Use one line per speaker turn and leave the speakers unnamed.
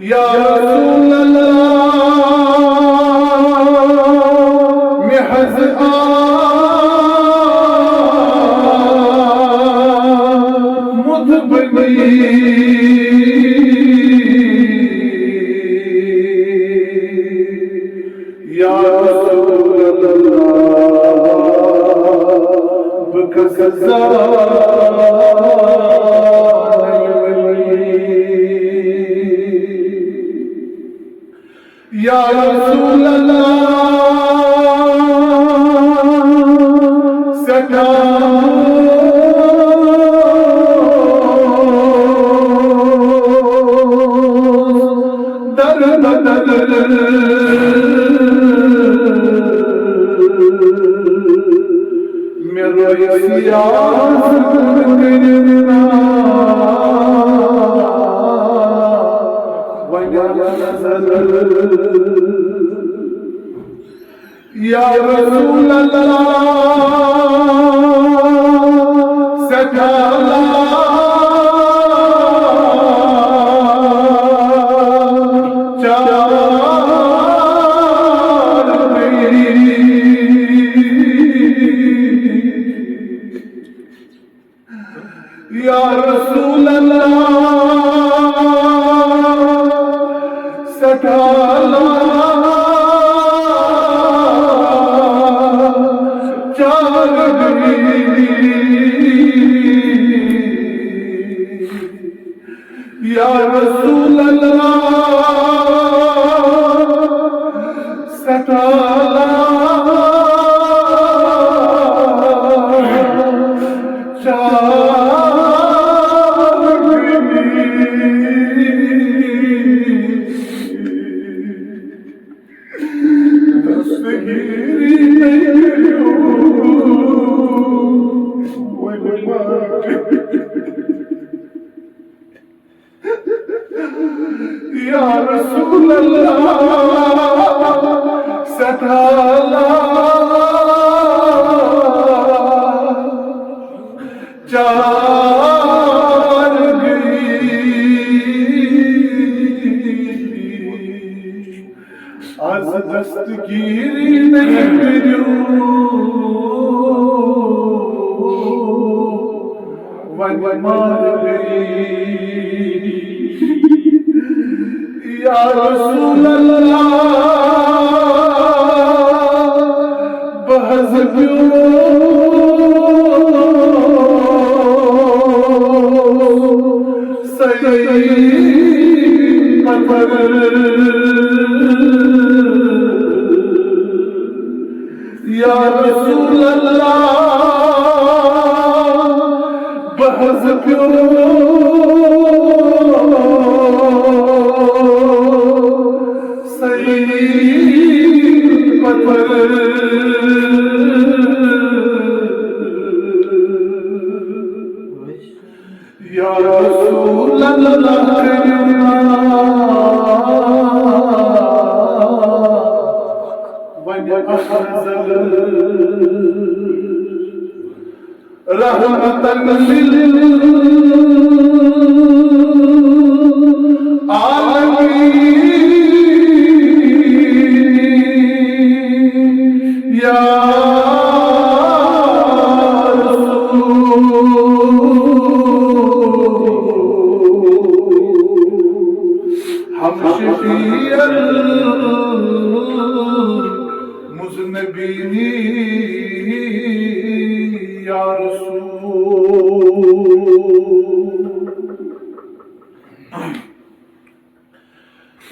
या रसूल अल्लाह में हज़ा मुदबनी या रसूल अल्लाह बकज़ा या रसूल अल्लाह सदा दर बदल मेरो सियासत करना या रसूल अल्लाह सदा या रसूल अल्लाह सदा या रसूल अल्लाह सदा या रसूल अल्लाह सदा जान गई आज दस्तगीरी नहीं करूं वन मार गई या रसूल अल्लाह बहस क्यों सही पत्थर या रसूल अल्लाह बहस क्यों या रसूल अल्लाह रहमतन लिल आलमीन या हम शफीअल मुज़नबीन